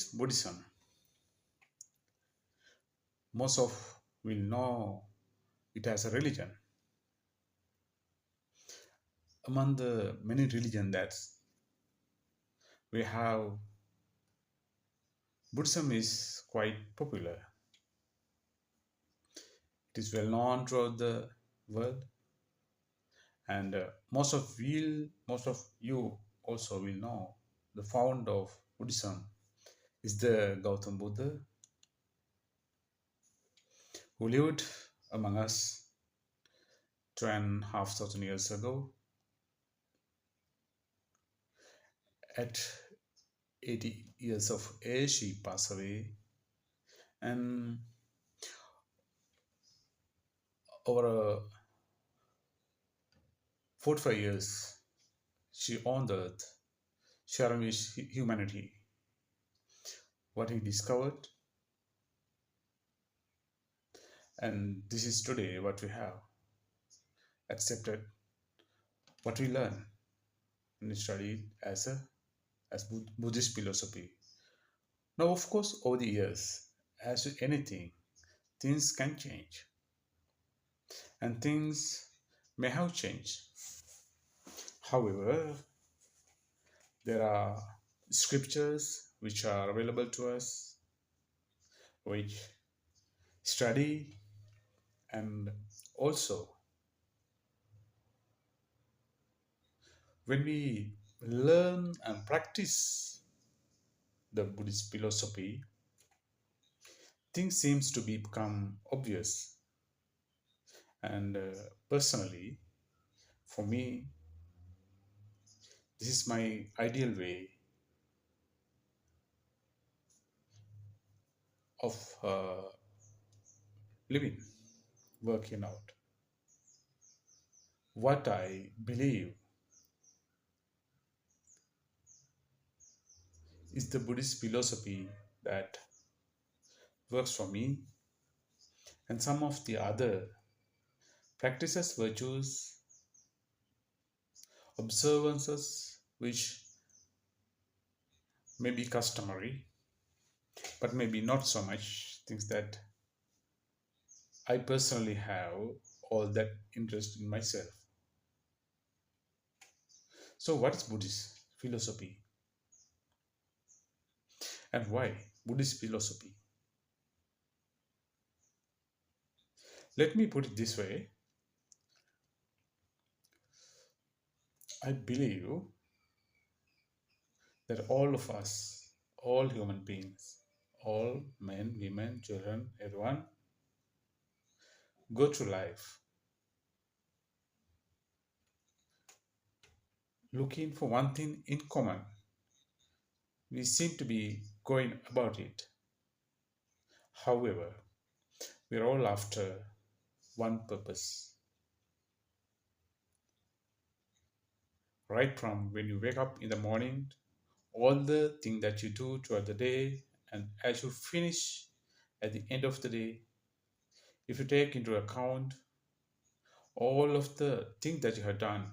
is Buddhism? Most of will know it as a religion. Among the many religions that we have, Buddhism is quite popular. It is well known throughout the world, and most of you also will know the founder of Buddhism is the Gautam Buddha, who lived among us 2,500 years ago. At 80 years of age, he passed away, and over 45 years, she on the earth, sharing with humanity what he discovered, and this is today what we have accepted, what we learn and studied as Buddhist philosophy. Now, of course, over the years, as with anything, things can change, and things may have changed. However, there are scriptures which are available to us, which study, and also when we learn and practice the Buddhist philosophy, things seems to become obvious. And personally, for me, this is my ideal way of living, working out what I believe is the Buddhist philosophy that works for me, and some of the other practices, virtues, observances which may be customary, but maybe not so much things that I personally have all that interest in myself. So, what is Buddhist philosophy and why Buddhist philosophy? Let me put it this way. I believe that all of us, all human beings, all men, women, children, everyone, go through life looking for one thing in common. We seem to be going about it. However, we're all after one purpose. Right from when you wake up in the morning, all the things that you do throughout the day, and as you finish at the end of the day, if you take into account all of the things that you have done,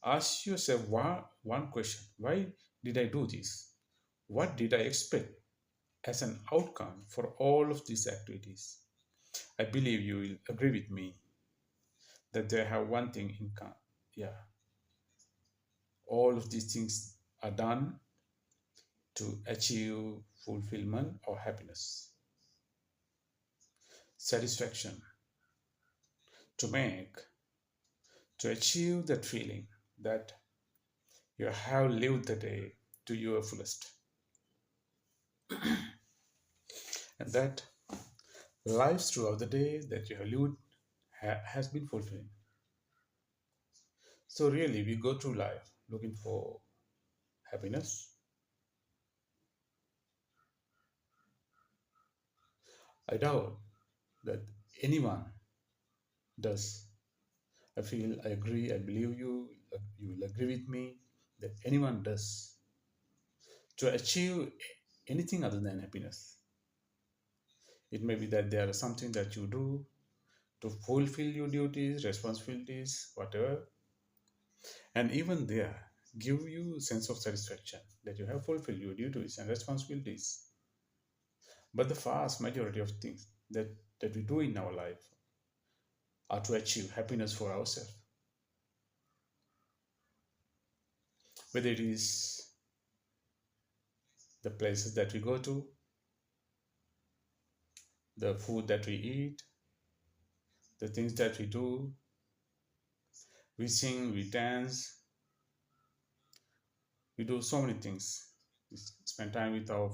ask yourself one question: why did I do this? What did I expect as an outcome for all of these activities? I believe you will agree with me that they have one thing in common. Yeah, all of these things are done to achieve fulfillment or happiness, satisfaction, to make, to achieve that feeling that you have lived the day to your fullest, and that life throughout the day that you have lived has been fulfilling. So really, we go through life looking for happiness. I doubt that anyone does. I feel, I agree, I believe you will agree with me that anyone does to achieve anything other than happiness. It may be that there is something that you do to fulfill your duties, responsibilities, whatever. And even there give you a sense of satisfaction that you have fulfilled your duties and responsibilities. But the vast majority of things that we do in our life are to achieve happiness for ourselves. Whether it is the places that we go to, the food that we eat, the things that we do, we sing, we dance, we do so many things. We spend time with our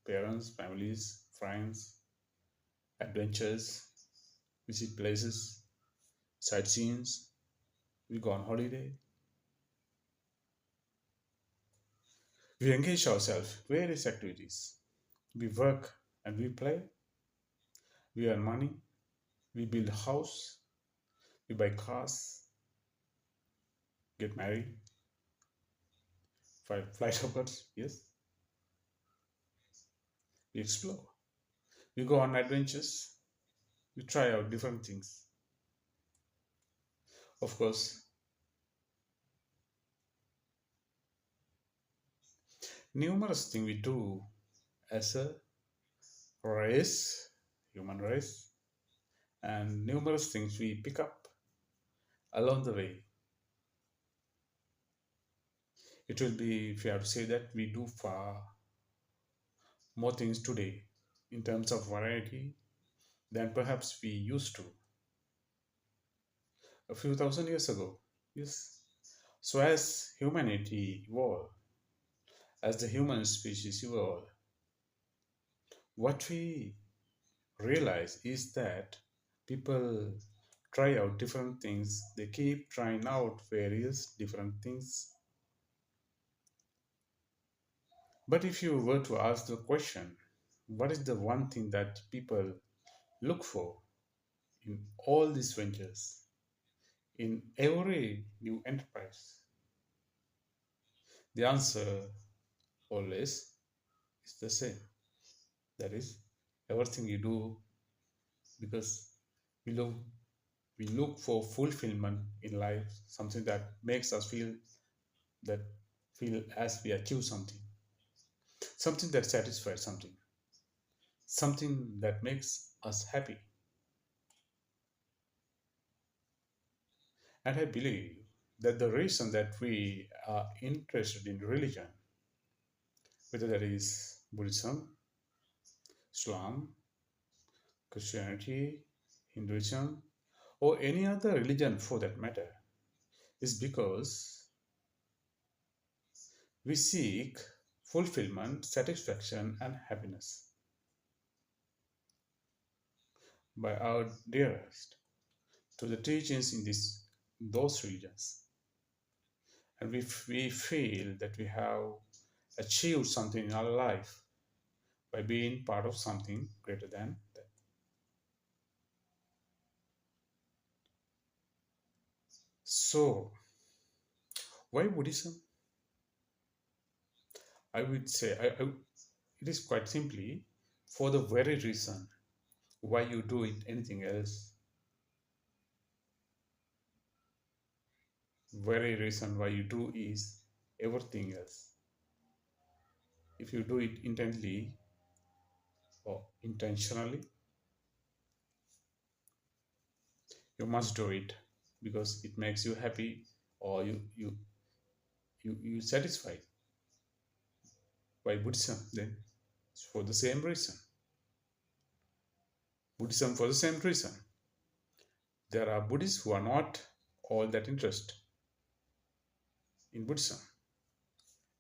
parents, families, friends, adventures, visit places, sightseeings, we go on holiday. We engage ourselves various activities. We work and we play. We earn money. We build a house. We buy cars. Get married. Fly upwards. Yes. We explore. We go on adventures. We try out different things. Of course, numerous things we do as a race, human race, and numerous things we pick up along the way. It will be fair to say that we do far more things today in terms of variety than perhaps we used to a few thousand years ago. Yes. So, as humanity evolved, as the human species evolved, what we realize is that people try out different things, they keep trying out various different things. But if you were to ask the question, what is the one thing that people look for in all these ventures, in every new enterprise? The answer always is the same. That is, everything you do because we look we look for fulfillment in life, something that makes us that feel as we achieve something that satisfies something that makes us happy. And I believe that the reason that we are interested in religion, whether that is Buddhism, Islam, Christianity, Hinduism, or any other religion for that matter, is because we seek fulfillment, satisfaction, and happiness by our dearest to the teachings in those religions. And we feel that we have achieved something in our life by being part of something greater than that. So, why Buddhism? I would say it is quite simply for the very reason why you do it anything else. Very reason why you do is everything else. If you do it intently or intentionally, you must do it because it makes you happy or you satisfied. Why Buddhism then? It's for the same reason. Buddhism for the same reason. There are Buddhists who are not all that interested in Buddhism.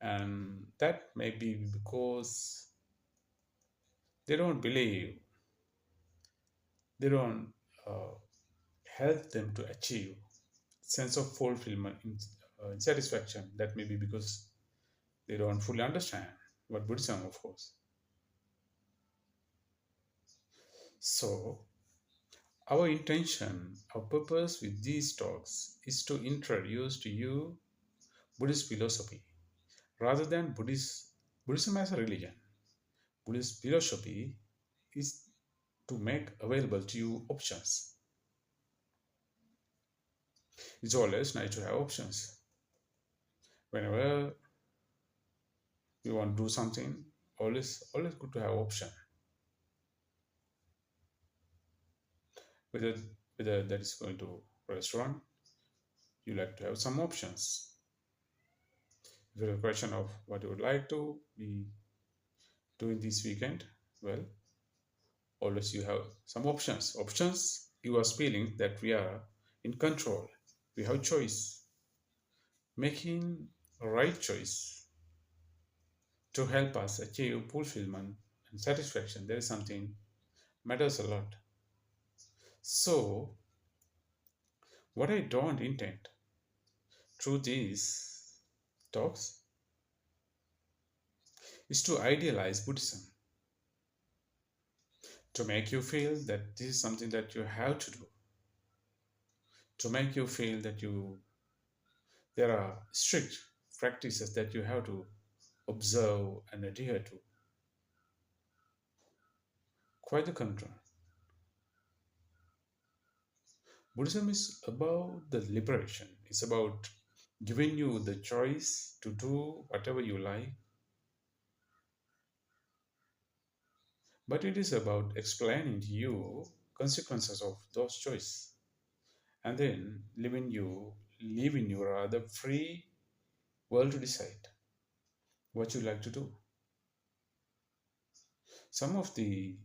And that may be because they don't believe, they don't help them to achieve sense of fulfillment in satisfaction. That may be because they don't fully understand what Buddhism, of course. So, our intention, our purpose with these talks is to introduce to you Buddhist philosophy rather than Buddhism as a religion. Buddhist philosophy is to make available to you options. It's always nice to have options. Whenever you want to do something, always good to have option. Whether whether that is going to restaurant, you like to have some options. If it's a question of what you would like to be doing this weekend, well, always you have some options. Options give us feeling that we are in control. We have choice. Making a right choice to help us achieve fulfillment and satisfaction. There is something matters a lot. So, what I don't intend through these talks is to idealize Buddhism, to make you feel that this is something that you have to do, to make you feel that there are strict practices that you have to observe and adhere to. Quite the contrary. Buddhism is about the liberation. It's about giving you the choice to do whatever you like, but it is about explaining to you consequences of those choices and then leaving you rather free world to decide what you like to do. Some of the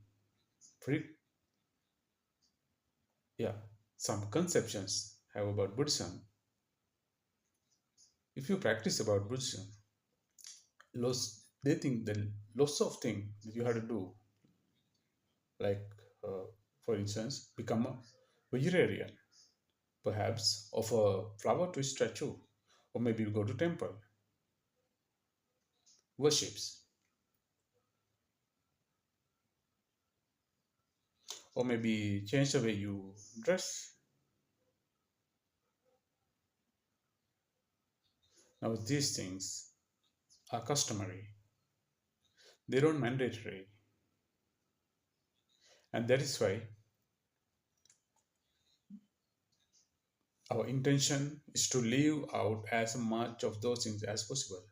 pre yeah, some conceptions have about Buddhism. If you practice about Buddhism, they think that lots of things that you have to do, like for instance, become a vegetarian, perhaps offer flower to a statue, or maybe you go to temple, worships, or maybe change the way you dress. Now these things are customary, they don't mandatory, and that is why our intention is to leave out as much of those things as possible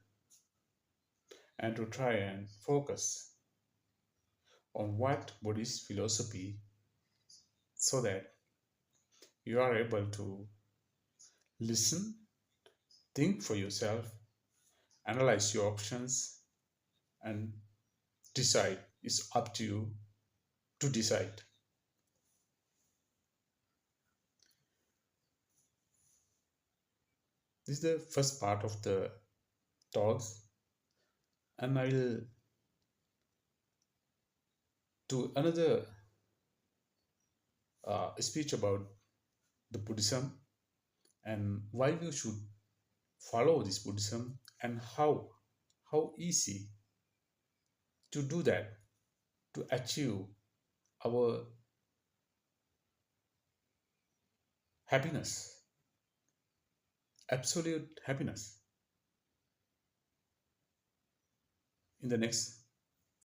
and to try and focus on what Buddhist philosophy so that you are able to listen, think for yourself, analyze your options, and decide. It's up to you to decide. This is the first part of the talks, and I will do another speech about the Buddhism and why we should follow this Buddhism and how easy to do that to achieve our happiness, absolute happiness in the next